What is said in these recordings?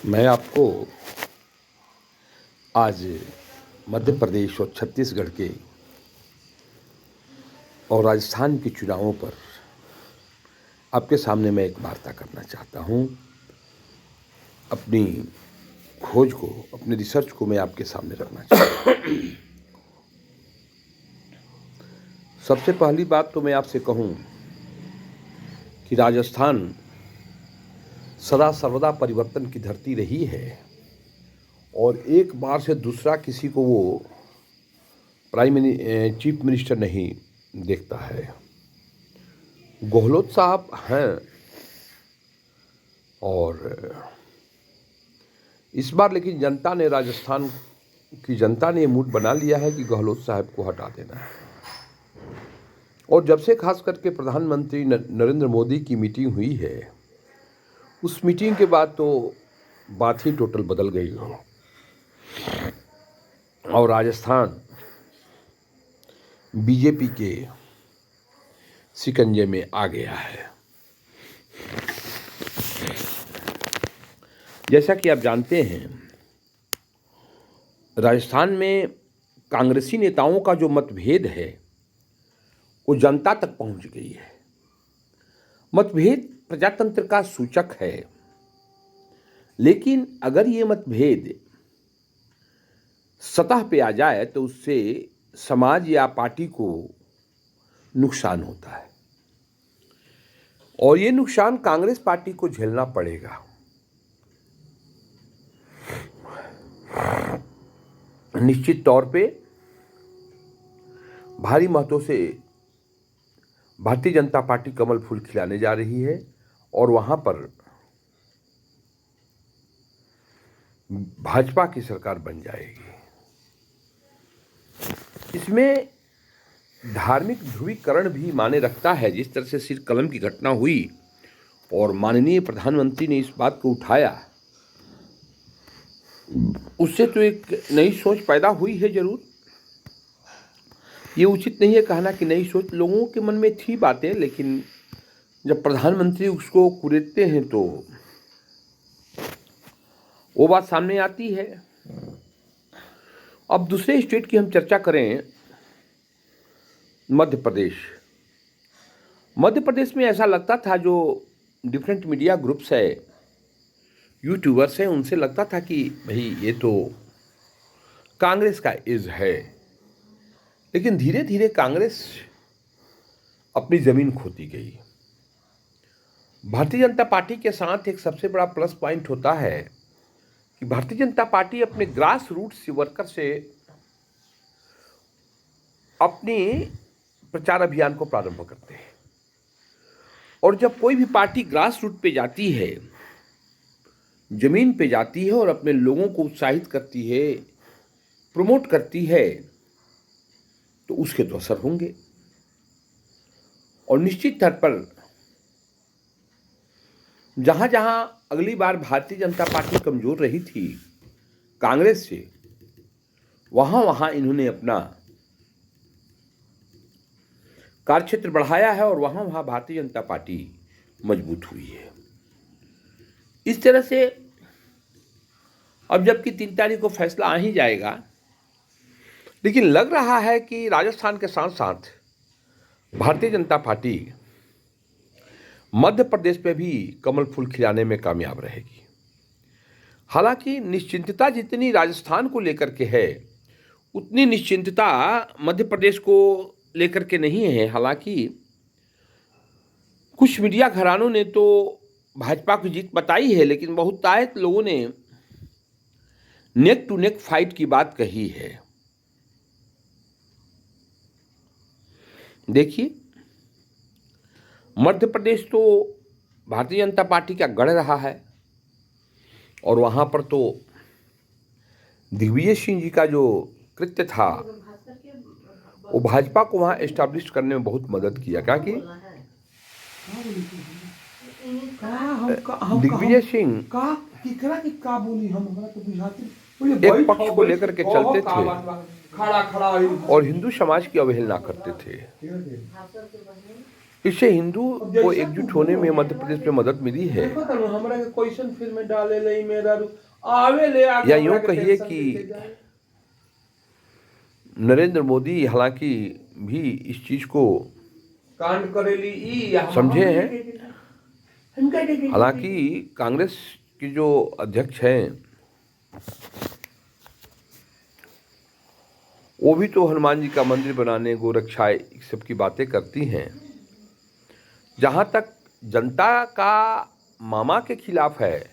मैं आपको आज मध्य प्रदेश और छत्तीसगढ़ के और राजस्थान के चुनावों पर आपके सामने मैं एक वार्ता करना चाहता हूँ। अपनी खोज को, अपने रिसर्च को मैं आपके सामने रखना चाहता हूँ। सबसे पहली बात तो मैं आपसे कहूँ कि राजस्थान सदा सर्वदा परिवर्तन की धरती रही है और एक बार से दूसरा किसी को वो चीफ मिनिस्टर नहीं देखता है। गहलोत साहब हैं और इस बार लेकिन राजस्थान की जनता ने मूड बना लिया है कि गहलोत साहब को हटा देना है। और जब से खास करके प्रधानमंत्री नरेंद्र मोदी की मीटिंग हुई है, उस मीटिंग के बाद तो बात ही टोटल बदल गई हो और राजस्थान बीजेपी के शिकंजे में आ गया है। जैसा कि आप जानते हैं, राजस्थान में कांग्रेसी नेताओं का जो मतभेद है वो जनता तक पहुंच गई है। मतभेद प्रजातंत्र का सूचक है, लेकिन अगर ये मतभेद सतह पे आ जाए तो उससे समाज या पार्टी को नुकसान होता है और ये नुकसान कांग्रेस पार्टी को झेलना पड़ेगा। निश्चित तौर पे भारी मतों से भारतीय जनता पार्टी कमल फूल खिलाने जा रही है और वहां पर भाजपा की सरकार बन जाएगी। इसमें धार्मिक ध्रुवीकरण भी माने रखता है। जिस तरह से सिर कलम की घटना हुई और माननीय प्रधानमंत्री ने इस बात को उठाया, उससे तो एक नई सोच पैदा हुई है। जरूर ये उचित नहीं है कहना कि नई सोच, लोगों के मन में थी बातें, लेकिन जब प्रधानमंत्री उसको कुरेदते हैं तो वो बात सामने आती है। अब दूसरे स्टेट की हम चर्चा करें, मध्य प्रदेश। मध्य प्रदेश में ऐसा लगता था, जो डिफरेंट मीडिया ग्रुप्स है, यूट्यूबर्स हैं, उनसे लगता था कि भाई ये तो कांग्रेस का इज है। लेकिन धीरे धीरे कांग्रेस अपनी जमीन खोती गई। भारतीय जनता पार्टी के साथ एक सबसे बड़ा प्लस पॉइंट होता है कि भारतीय जनता पार्टी अपने ग्रास रूट्स वर्कर से अपनी प्रचार अभियान को प्रारंभ करते हैं। और जब कोई भी पार्टी ग्रास रूट पे जाती है, जमीन पे जाती है और अपने लोगों को उत्साहित करती है, प्रमोट करती है, तो उसके तो असर होंगे। और निश्चित स्तर पर जहां जहां अगली बार भारतीय जनता पार्टी कमजोर रही थी कांग्रेस से, वहां वहां इन्होंने अपना कार्यक्षेत्र बढ़ाया है और वहां वहां भारतीय जनता पार्टी मजबूत हुई है। इस तरह से अब जबकि 3 तारीख को फैसला आ ही जाएगा, लेकिन लग रहा है कि राजस्थान के साथ साथ भारतीय जनता पार्टी मध्य प्रदेश में भी कमल फूल खिलाने में कामयाब रहेगी। हालांकि निश्चिंतता जितनी राजस्थान को लेकर के है, उतनी निश्चिंतता मध्य प्रदेश को लेकर के नहीं है। हालांकि कुछ मीडिया घरानों ने तो भाजपा की जीत बताई है, लेकिन बहुतायत लोगों ने नेक टू नेक फाइट की बात कही है। देखिए, मध्य प्रदेश तो भारतीय जनता पार्टी का गढ़ रहा है और वहां पर तो दिग्विजय सिंह जी का जो कृत्य था वो भाजपा को वहां एस्टैब्लिश करने में बहुत मदद किया। क्या कि दिग्विजय सिंह एक पक्ष को लेकर के चलते थे और हिंदू समाज की अवहेलना करते थे। इससे हिंदू को एकजुट होने में मध्य प्रदेश में मदद मिली है। या यूं कहिए कि नरेंद्र मोदी हालांकि भी इस चीज को समझे हैं। हालांकि कांग्रेस की जो अध्यक्ष हैं वो भी तो हनुमान जी का मंदिर बनाने, गोरक्षा, इस सब की बातें करती हैं। जहां तक जनता का मामा के खिलाफ है,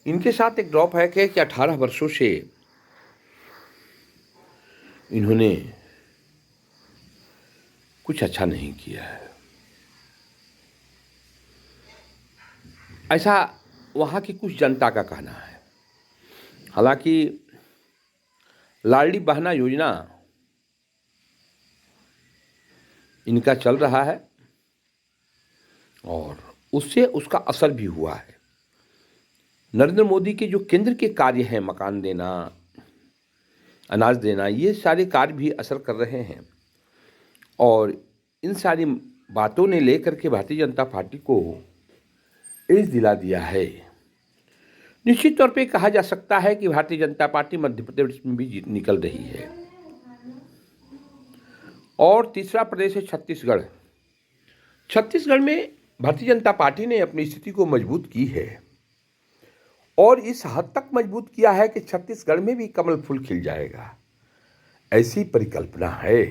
इनके साथ एक ड्रॉप है कि 18 वर्षों से इन्होंने कुछ अच्छा नहीं किया है, ऐसा वहां की कुछ जनता का कहना है। हालांकि लाडली बहना योजना इनका चल रहा है और उससे उसका असर भी हुआ है। नरेंद्र मोदी के जो केंद्र के कार्य हैं, मकान देना, अनाज देना, ये सारे कार्य भी असर कर रहे हैं और इन सारी बातों ने लेकर के भारतीय जनता पार्टी को एज दिला दिया है। निश्चित तौर पे कहा जा सकता है कि भारतीय जनता पार्टी मध्य प्रदेश में भी निकल रही है। और तीसरा प्रदेश है छत्तीसगढ़। छत्तीसगढ़ में भारतीय जनता पार्टी ने अपनी स्थिति को मजबूत की है और इस हद तक मजबूत किया है कि छत्तीसगढ़ में भी कमल फूल खिल जाएगा, ऐसी परिकल्पना है।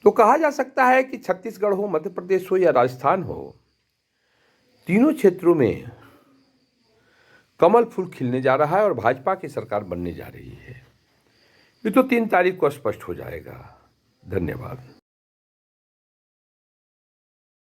तो कहा जा सकता है कि छत्तीसगढ़ हो, मध्य प्रदेश हो या राजस्थान हो, तीनों क्षेत्रों में कमल फूल खिलने जा रहा है और भाजपा की सरकार बनने जा रही है। ये तो 3 तारीख को स्पष्ट हो जाएगा। धन्यवाद।